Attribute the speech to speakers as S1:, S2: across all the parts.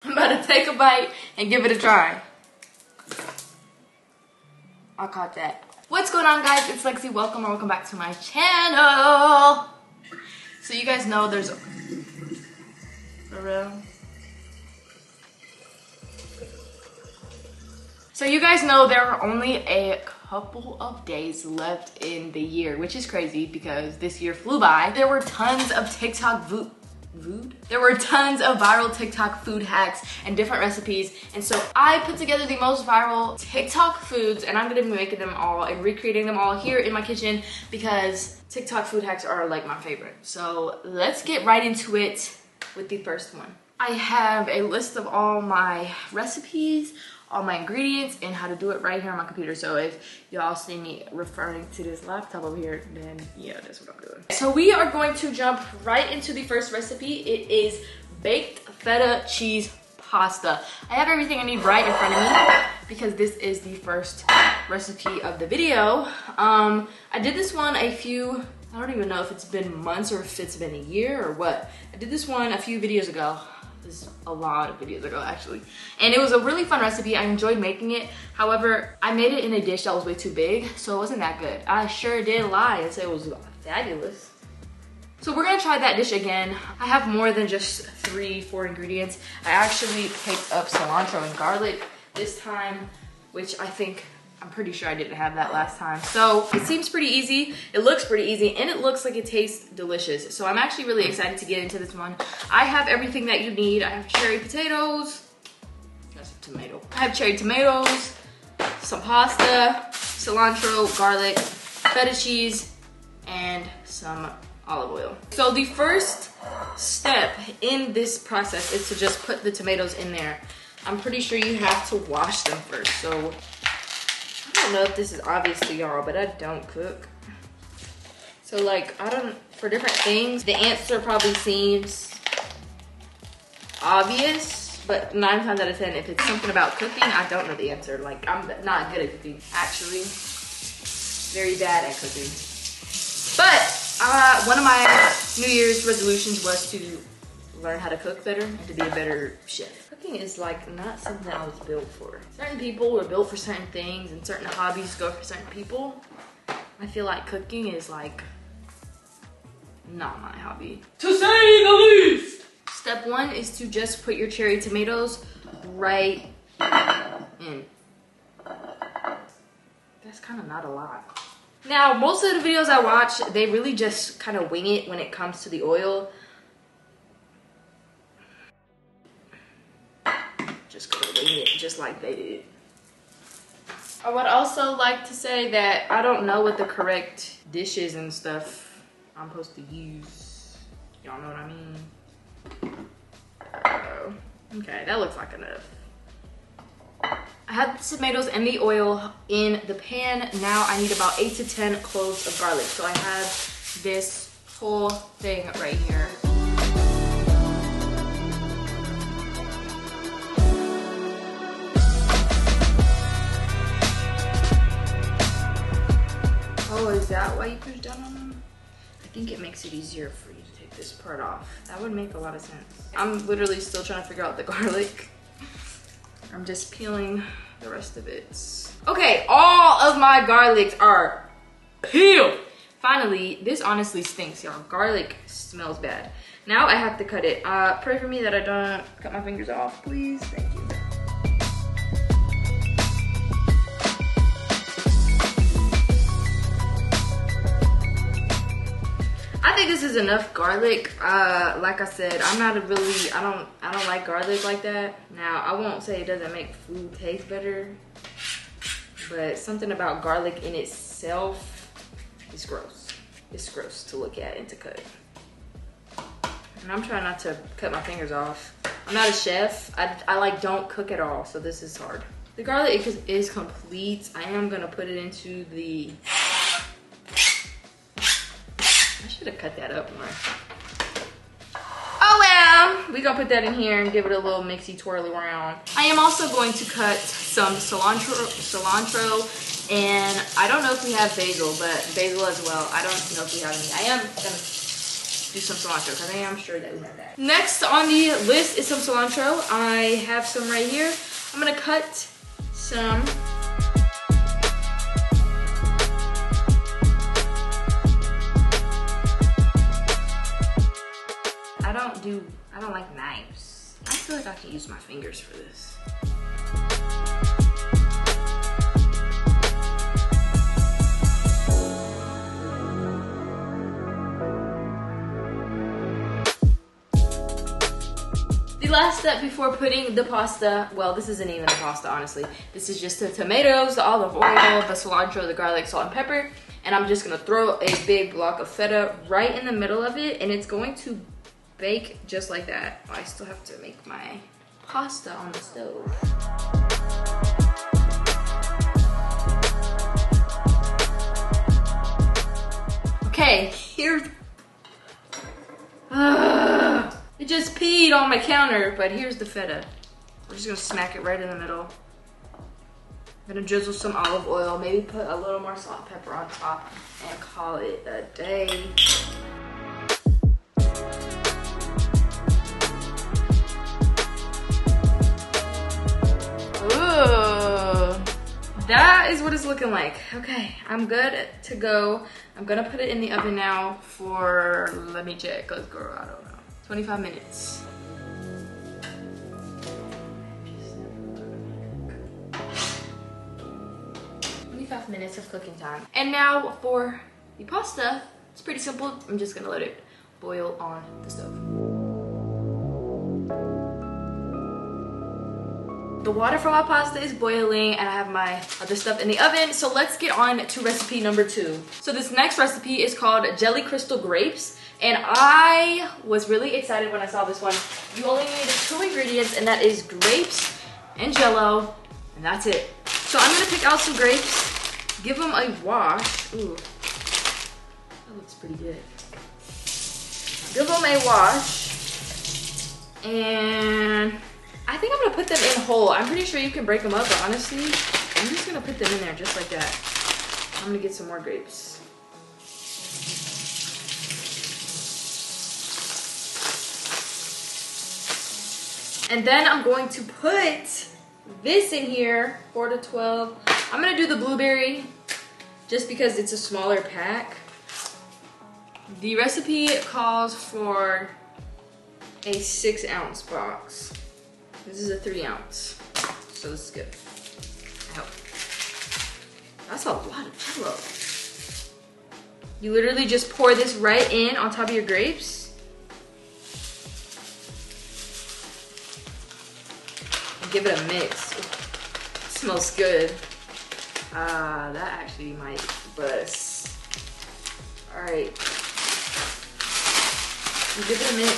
S1: I'm about to take a bite and give it a try. I caught that. What's going on, guys? It's Lexi. Welcome or welcome back to my channel. So you guys know there's... For real? So you guys know there are only a couple of days left in the year, which is crazy because this year flew by. There were tons of There were tons of viral TikTok food hacks and different recipes. And so I put together the most viral TikTok foods, and I'm gonna be making them all and recreating them all here in my kitchen because TikTok food hacks are like my favorite. So let's get right into it with the first one. I have a list of all my recipes, all my ingredients, and how to do it right here on my computer. So if y'all see me referring to this laptop over here, then yeah, that's what I'm doing. So we are going to jump right into the first recipe. It is baked feta cheese pasta. I have everything I need right in front of me because this is the first recipe of the video. I did this one I don't even know if it's been months or if it's been a year or what. I did this one a few videos ago. This is a lot of videos ago actually, and it was a really fun recipe. I enjoyed making it. However, I made it in a dish that was way too big, so it wasn't that good. I sure did lie and say it was fabulous. So we're gonna try that dish again. I have more than just 3-4 ingredients. I actually picked up cilantro and garlic this time, which I'm pretty sure I didn't have that last time. So it seems pretty easy, it looks pretty easy, and it looks like it tastes delicious. So I'm actually really excited to get into this one. I have everything that you need. I have cherry potatoes, that's a tomato. I have cherry tomatoes, some pasta, cilantro, garlic, feta cheese, and some olive oil. So the first step in this process is to just put the tomatoes in there. I'm pretty sure you have to wash them first. So I don't know if this is obvious to y'all, but I don't cook. So like, for different things, the answer probably seems obvious, but 9 times out of 10, if it's something about cooking, I don't know the answer. Like, I'm not good at cooking, actually. Very bad at cooking. But one of my New Year's resolutions was to learn how to cook better and to be a better chef. Cooking is like not something I was built for. Certain people are built for certain things and certain hobbies go for certain people. I feel like cooking is like not my hobby, to say the least. Step 1 is to just put your cherry tomatoes right in. That's kind of not a lot. Now, most of the videos I watch, they really just kind of wing it when it comes to the oil. Just go wing it just like they did. I would also like to say that I don't know what the correct dishes and stuff I'm supposed to use. Y'all know what I mean? Okay, that looks like enough. I have the tomatoes and the oil in the pan. Now I need about 8 to 10 cloves of garlic. So I have this whole thing right here. Oh, is that why you push down on them? I think it makes it easier for you to take this part off. That would make a lot of sense. I'm literally still trying to figure out the garlic. I'm just peeling the rest of it. Okay, all of my garlics are peeled. Finally, this honestly stinks, y'all. Garlic smells bad. Now I have to cut it. Pray for me that I don't cut my fingers off, please. Thank you. I think this is enough garlic. Like I said, I don't like garlic like that. Now, I won't say it doesn't make food taste better, but something about garlic in itself is gross. It's gross to look at and to cut. And I'm trying not to cut my fingers off. I'm not a chef. I like don't cook at all, so this is hard. The garlic is complete. I am gonna put it into the... I should have cut that up more. Oh well, we gonna put that in here and give it a little mixy twirly around. I am also going to cut some cilantro, and I don't know if we have basil, but basil as well. I don't know if we have any. I am gonna do some cilantro because I am sure that we have that. Next on the list is some cilantro. I have some right here. I'm gonna cut some. I don't like knives. I feel like I can use my fingers for this. The last step before putting the pasta, well, this isn't even the pasta, honestly. This is just the tomatoes, the olive oil, the cilantro, the garlic, salt, and pepper. And I'm just gonna throw a big block of feta right in the middle of it, and it's going to bake just like that. I still have to make my pasta on the stove. Okay, here's... it just peed on my counter, but here's the feta. We're just gonna smack it right in the middle. I'm gonna drizzle some olive oil, maybe put a little more salt and pepper on top, and call it a day. Ooh, that is what it's looking like. Okay, I'm good to go. I'm gonna put it in the oven now for, let me check, cause girl, I don't know, 25 minutes. Minutes of cooking time. And now for the pasta, it's pretty simple. I'm just gonna let it boil on the stove. The water for my pasta is boiling and I have my other stuff in the oven. So let's get on to recipe number 2. So this next recipe is called Jelly Crystal Grapes. And I was really excited when I saw this one. You only need 2 ingredients, and that is grapes and Jello, and that's it. So I'm gonna pick out some grapes. Give them a wash. Ooh, that looks pretty good. Give them a wash. And I think I'm gonna put them in whole. I'm pretty sure you can break them up, but honestly, I'm just gonna put them in there just like that. I'm gonna get some more grapes. And then I'm going to put this in here, 4 to 12. I'm gonna do the blueberry just because it's a smaller pack. The recipe calls for a 6-ounce box. This is a 3-ounce, so this is good. I hope. That's a lot of Jello. You literally just pour this right in on top of your grapes. And give it a mix. It smells good. That actually might bust. All right. You give it a mix.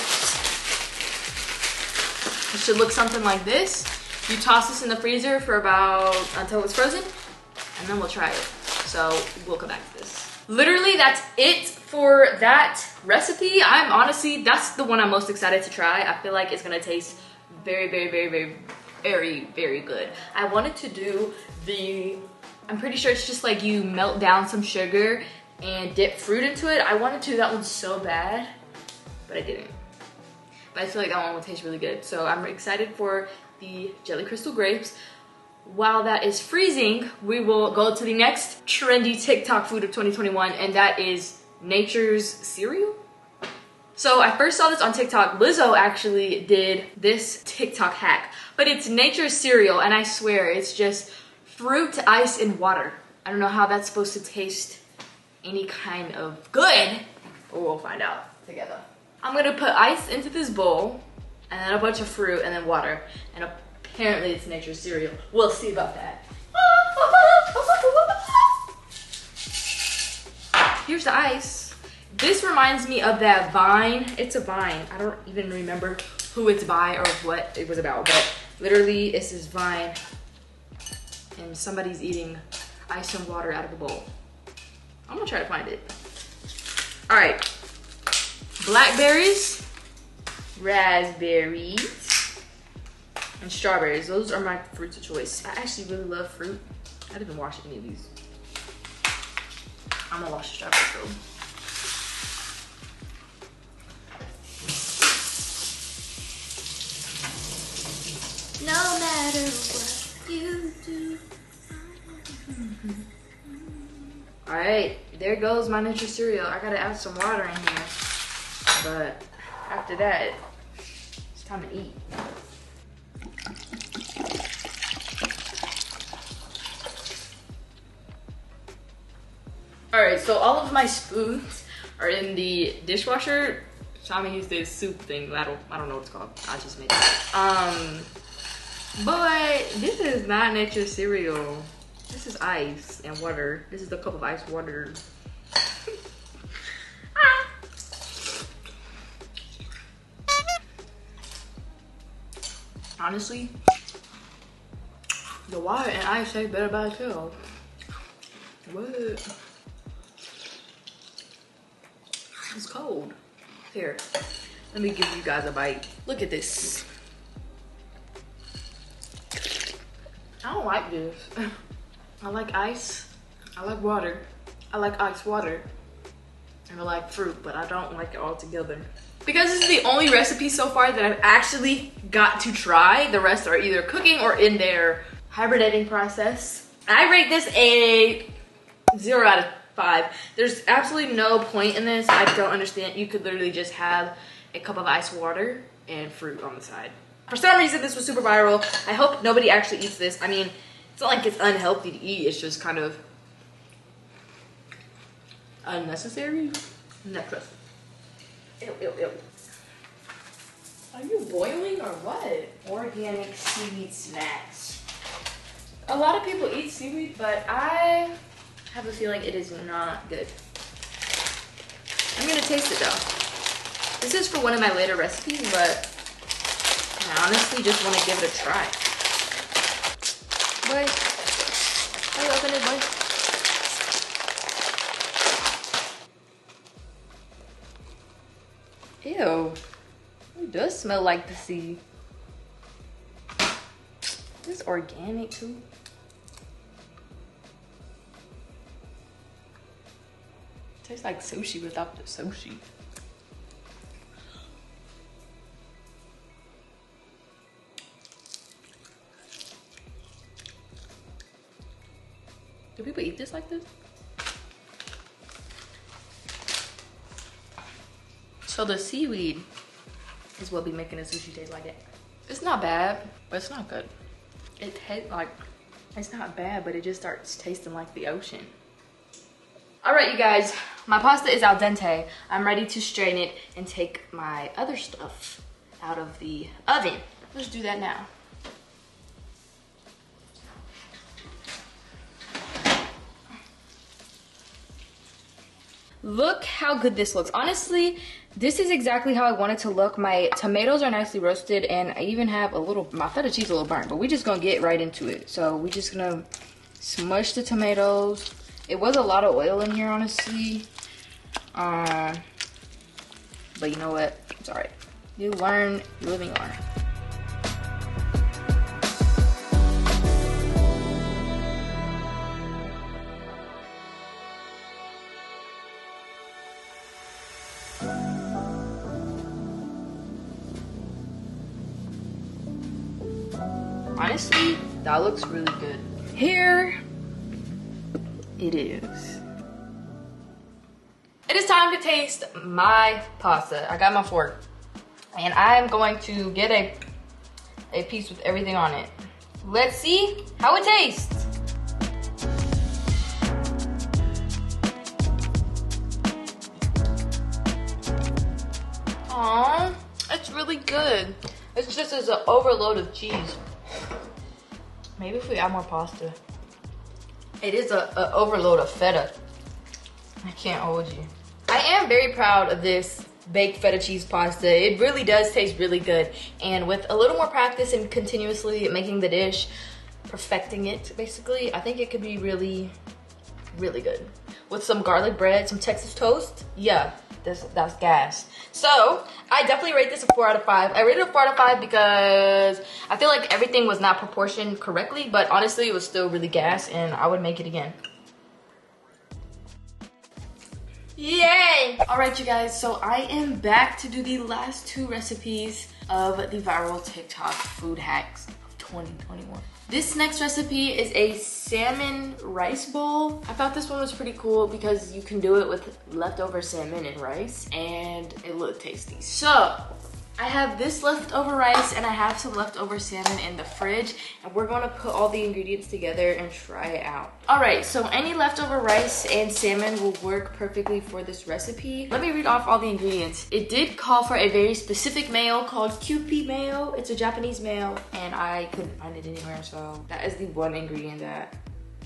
S1: It should look something like this. You toss this in the freezer for until it's frozen, and then we'll try it. So we'll come back to this. Literally, that's it for that recipe. That's the one I'm most excited to try. I feel like it's gonna taste very, very, very, very, very, very good. I wanted to do I'm pretty sure it's just like you melt down some sugar and dip fruit into it. I wanted to do that one so bad, but I didn't. But I feel like that one will taste really good. So I'm excited for the Jelly Crystal Grapes. While that is freezing, we will go to the next trendy TikTok food of 2021, and that is Nature's cereal. So I first saw this on TikTok. Lizzo actually did this TikTok hack, but it's Nature's cereal, and I swear it's just fruit, ice, and water. I don't know how that's supposed to taste any kind of good, but we'll find out together. I'm gonna put ice into this bowl, and then a bunch of fruit, and then water, and apparently it's Nature's cereal. We'll see about that. Here's the ice. This reminds me of that Vine. It's a Vine. I don't even remember who it's by or what it was about, but literally it's this Vine, and somebody's eating ice and water out of a bowl. I'm gonna try to find it. All right, blackberries, raspberries, and strawberries. Those are my fruits of choice. I actually really love fruit. I didn't even wash any of these. I'm gonna wash the strawberries though. No matter what you do. Alright, there goes my Nutri cereal. I gotta add some water in here. But after that, it's time to eat. Alright, so all of my spoons are in the dishwasher. Shami used this soup thing. I don't know what it's called. I just made it. But this is not Nutri cereal. This is ice and water. This is the cup of ice water. Honestly, the water and ice taste better by itself. What? It's cold. Here, let me give you guys a bite. Look at this. I don't like this. I like ice. I like water. I like ice water. And I like fruit, but I don't like it all together. Because this is the only recipe so far that I've actually got to try. The rest are either cooking or in their hibernating process. I rate this a 0 out of 5. There's absolutely no point in this. I don't understand. You could literally just have a cup of ice water and fruit on the side. For some reason, this was super viral. I hope nobody actually eats this. I mean, it's not like it's unhealthy to eat. It's just kind of unnecessary. Necklace. Ew, ew, ew. Are you boiling or what? Organic seaweed snacks. A lot of people eat seaweed, but I have a feeling it is not good. I'm gonna taste it though. This is for one of my later recipes, but I honestly just want to give it a try. Boy, how you open it, boy? Ew, it does smell like the sea. This is organic too. Tastes like sushi without the sushi. Do people eat this like this? So the seaweed is what be making the sushi taste like it. It's not bad, but it's not good. It tastes like, it's not bad, but it just starts tasting like the ocean. All right, you guys, my pasta is al dente. I'm ready to strain it and take my other stuff out of the oven. Let's do that now. Look how good this looks. Honestly, this is exactly how I want it to look. My tomatoes are nicely roasted, and I even have a little, my feta cheese a little burnt, but we're just gonna get right into it. So we're just gonna smush the tomatoes. It was a lot of oil in here, honestly. But you know what? It's all right. You learn, you live and you learn. Honestly, that looks really good. Here it is. It is time to taste my pasta. I got my fork. And I'm going to get a piece with everything on it. Let's see how it tastes. Aww, it's really good. It's just as an overload of cheese. Maybe if we add more pasta. It is an overload of feta. I can't hold you. I am very proud of this baked feta cheese pasta. It really does taste really good. And with a little more practice and continuously making the dish, perfecting it basically, I think it could be really, really good. With some garlic bread, some Texas toast, yeah, that's gas. So I definitely rate this a 4 out of 5. I rated it a 4 out of 5 because I feel like everything was not proportioned correctly, but honestly it was still really gas and I would make it again. Yay! All right, you guys, so I am back to do the last 2 recipes of the viral TikTok food hacks 2021. This next recipe is a salmon rice bowl. I thought this one was pretty cool because you can do it with leftover salmon and rice, and it looked tasty. So I have this leftover rice and I have some leftover salmon in the fridge, and we're gonna put all the ingredients together and try it out. All right, so any leftover rice and salmon will work perfectly for this recipe. Let me read off all the ingredients. It did call for a very specific mayo called Kewpie mayo. It's a Japanese mayo and I couldn't find it anywhere, so that is the one ingredient that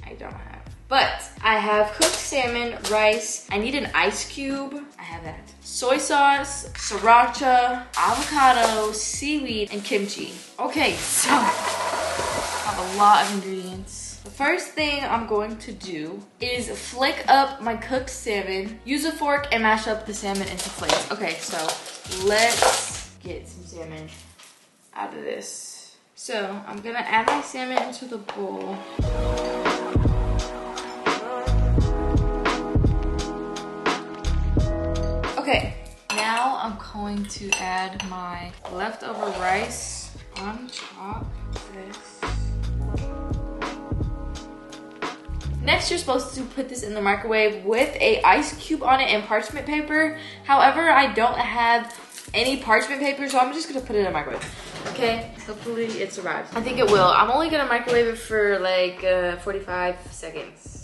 S1: I don't have. But I have cooked salmon, rice. I need an ice cube. I have that. Soy sauce, sriracha, avocado, seaweed, and kimchi. Okay, so I have a lot of ingredients. The first thing I'm going to do is flake up my cooked salmon, use a fork, and mash up the salmon into flakes. Okay, so let's get some salmon out of this. So I'm gonna add my salmon into the bowl. Okay, now I'm going to add my leftover rice on top of this. Next, you're supposed to put this in the microwave with a ice cube on it and parchment paper. However, I don't have any parchment paper, so I'm just gonna put it in the microwave. Okay, hopefully it survives. I think it will. I'm only gonna microwave it for like 45 seconds.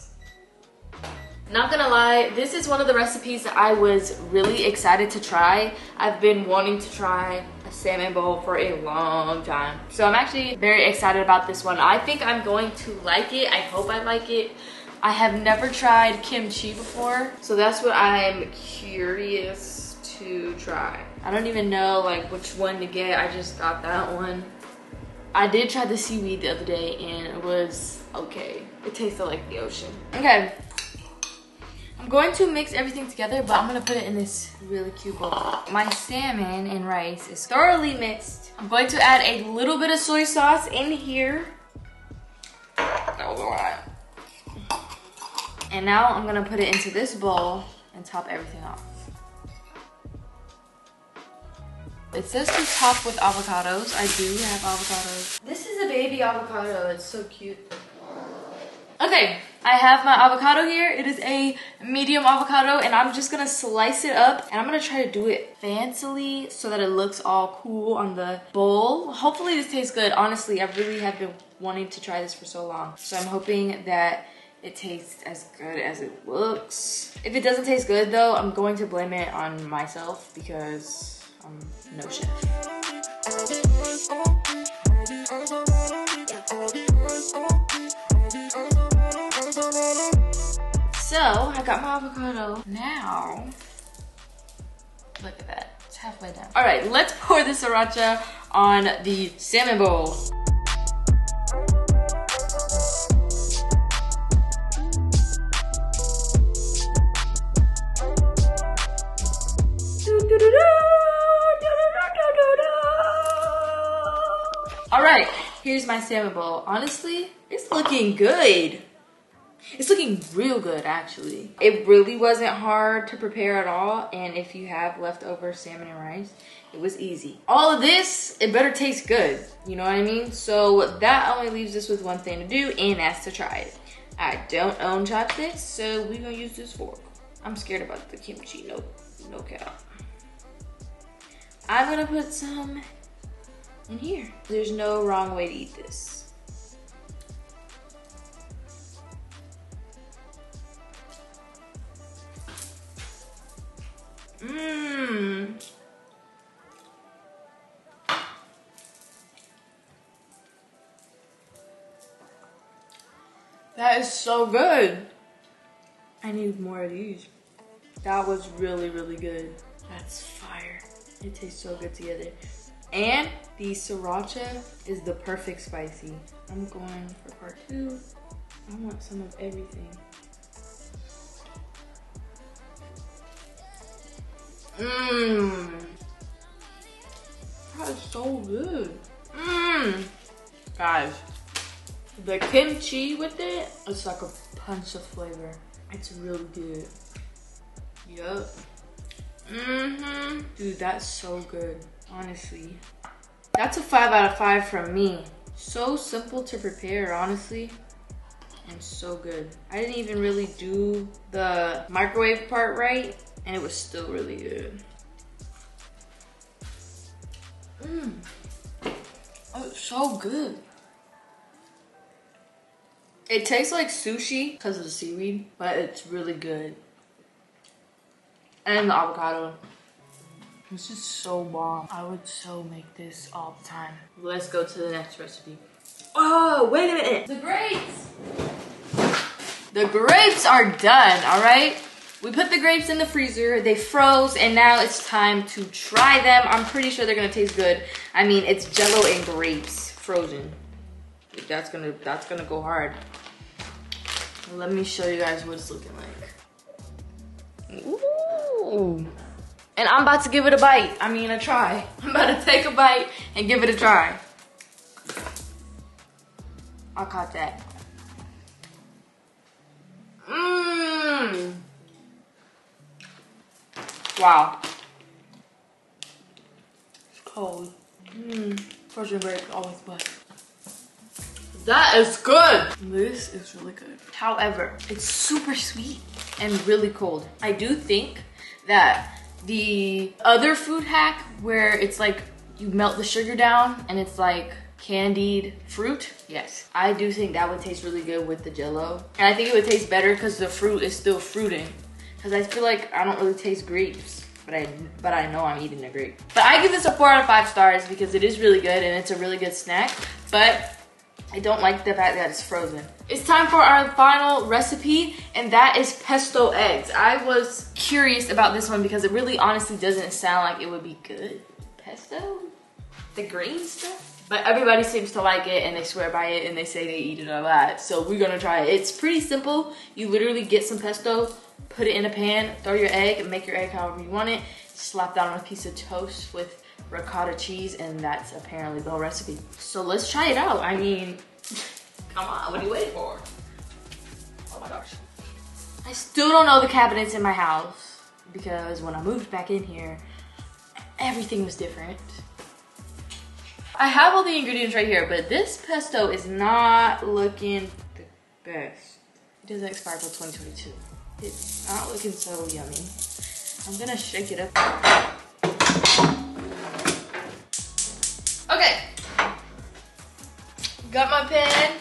S1: Not gonna lie, this is one of the recipes that I was really excited to try. I've been wanting to try a salmon bowl for a long time. So I'm actually very excited about this one. I think I'm going to like it. I hope I like it. I have never tried kimchi before, so that's what I'm curious to try. I don't even know like which one to get. I just got that one. I did try the seaweed the other day and it was okay. It tasted like the ocean. Okay. I'm going to mix everything together, but I'm gonna put it in this really cute bowl. My salmon and rice is thoroughly mixed. I'm going to add a little bit of soy sauce in here. That was a lot. And now I'm gonna put it into this bowl and top everything off. It says to top with avocados. I do have avocados. This is a baby avocado, it's so cute. Okay, I have my avocado here. It is a medium avocado and I'm just gonna slice it up and I'm gonna try to do it fancily so that it looks all cool on the bowl. Hopefully this tastes good. Honestly, I really have been wanting to try this for so long. So I'm hoping that it tastes as good as it looks. If it doesn't taste good though, I'm going to blame it on myself because I'm no chef. So I got my avocado. Now, look at that, it's halfway done. All right, let's pour the sriracha on the salmon bowl. All right, here's my salmon bowl. Honestly, it's looking good. It's looking real good, actually. It really wasn't hard to prepare at all, and if you have leftover salmon and rice, it was easy. All of this, it better taste good, you know what I mean? So that only leaves us with one thing to do, and that's to try it. I don't own chopsticks, so we're gonna use this fork. I'm scared about the kimchi, no cap. I'm gonna put some in here. There's no wrong way to eat this. Mmm. That is so good. I need more of these. That was really, really good. That's fire. It tastes so good together. And the sriracha is the perfect spicy. I'm going for part 2. I want some of everything. Mmm. That is so good. Mmm. Guys, the kimchi with it, it's like a punch of flavor. It's really good. Yup. Mm-hmm. Dude, that's so good. Honestly. That's a 5 out of 5 from me. So simple to prepare, honestly, and so good. I didn't even really do the microwave part right, and it was still really good. Oh, it's so good. It tastes like sushi because of the seaweed, but it's really good. And the avocado. This is so bomb. I would so make this all the time. Let's go to the next recipe. Oh, wait a minute. The grapes. The grapes are done, all right? We put the grapes in the freezer, they froze, and now it's time to try them. I'm pretty sure they're gonna taste good. I mean, it's Jello and grapes frozen. That's gonna go hard. Let me show you guys what it's looking like. Ooh. And I'm about to give it a bite. I mean, a try. I'm about to take a bite and give it a try. I caught that. Mmm. Wow. It's cold. Mmm. Frozen grapes always best. That is good. This is really good. However, it's super sweet and really cold. I do think that the other food hack where it's like you melt the sugar down and it's like candied fruit, yes, I do think that would taste really good with the Jello. And I think it would taste better because the fruit is still fruiting. Because I feel like I don't really taste grapes, but I know I'm eating a grape. But I give this a 4 out of 5 stars because it is really good and it's a really good snack. But I don't like the fact that it's frozen. It's time for our final recipe, and that is pesto eggs. I was curious about this one because it really honestly doesn't sound like it would be good. Pesto? The green stuff? But everybody seems to like it and they swear by it and they say they eat it a lot. So we're gonna try it. It's pretty simple. You literally get some pesto, put it in a pan, throw your egg, and make your egg however you want it. Slap that on a piece of toast with ricotta cheese, and that's apparently the whole recipe. So let's try it out. I mean, come on, what are you waiting for? Oh my gosh. I still don't know the cabinets in my house because when I moved back in here, everything was different. I have all the ingredients right here, but this pesto is not looking the best. It doesn't expire till 2022. It's not looking so yummy. I'm gonna shake it up. Okay. Got my pan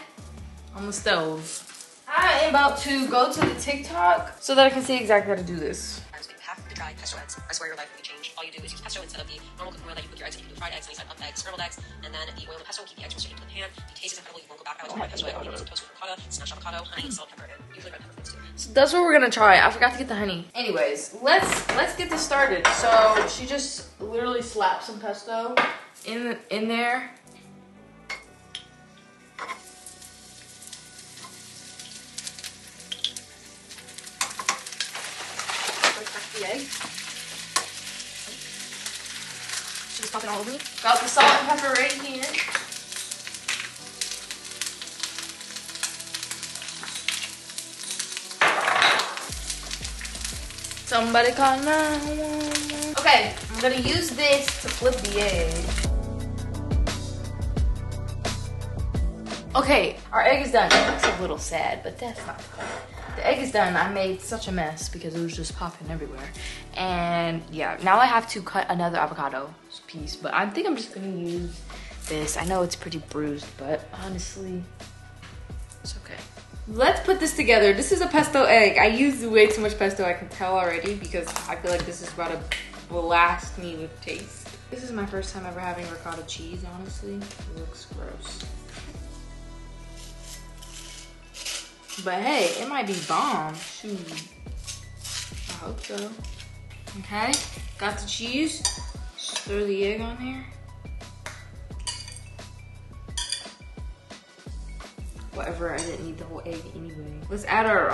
S1: on the stove. I am about to go to the TikTok so that I can see exactly how to do this.
S2: Half the dried pesto eggs. I swear your life will be changed. All you do is use pesto instead of the normal cooking oil that you cook your eggs in. You can do fried eggs, nice up eggs, scrambled eggs, and then the oil and pesto will keep the eggs roasted into the pan. The taste is incredible. You won't go back. I was my pesto egg. I'll use toast with ricotta, smashed avocado, honey, salt, pepper, and usually red pepper flakes too.
S1: So that's what we're gonna try. I forgot to get the honey. Anyways, let's get this started. So she just literally slapped some pesto in there. The egg. She's popping all over me. Got the salt and pepper right here. Somebody call 911. Okay, I'm gonna use this to flip the egg. Okay, our egg is done. It looks a little sad, but that's not bad. The egg is done. I made such a mess because it was just popping everywhere. And yeah, now I have to cut another avocado piece, but I think I'm just gonna use this. I know it's pretty bruised, but honestly, it's okay. Let's put this together. This is a pesto egg. I used way too much pesto, I can tell already, because I feel like this is about to blast me with taste. This is my first time ever having ricotta cheese, honestly. It looks gross. But hey, it might be bomb. Shoot. I hope so. Okay, got the cheese. Just throw the egg on there. Whatever, I didn't need the whole egg anyway. Let's add our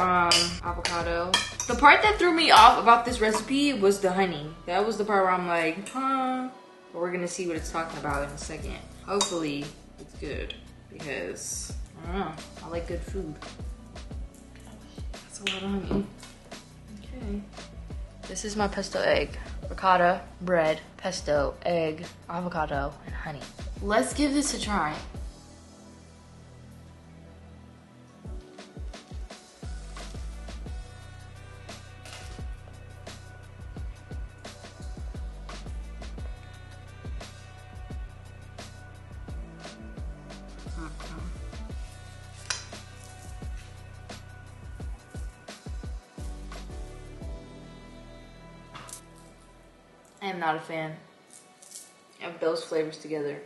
S1: avocado. The part that threw me off about this recipe was the honey. That was the part where I'm like, huh? But we're gonna see what it's talking about in a second. Hopefully it's good because I don't know, I like good food. That's a lot of honey. Okay. This is my pesto egg. Ricotta, bread, pesto, egg, avocado, and honey. Let's give this a try. I am not a fan of those flavors together.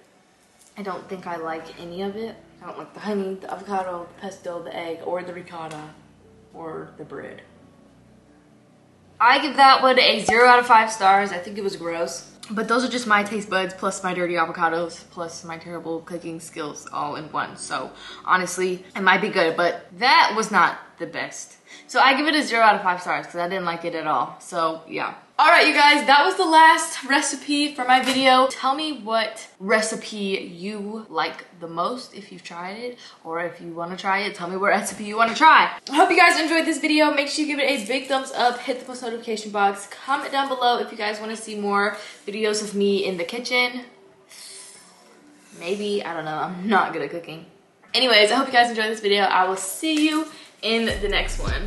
S1: I don't think I like any of it. I don't like the honey, the avocado, the pesto, the egg, or the ricotta, or the bread. I give that one a 0 out of 5 stars. I think it was gross. But those are just my taste buds plus my dirty avocados plus my terrible cooking skills all in one. So honestly, it might be good, but that was not the best. So I give it a 0 out of 5 stars because I didn't like it at all. So yeah. All right, you guys, that was the last recipe for my video. Tell me what recipe you like the most if you've tried it, or if you want to try it, tell me what recipe you want to try. I hope you guys enjoyed this video. Make sure you give it a big thumbs up, hit the post notification box, comment down below if you guys want to see more videos of me in the kitchen. Maybe, I don't know, I'm not good at cooking. Anyways, I hope you guys enjoyed this video. I will see you in the next one.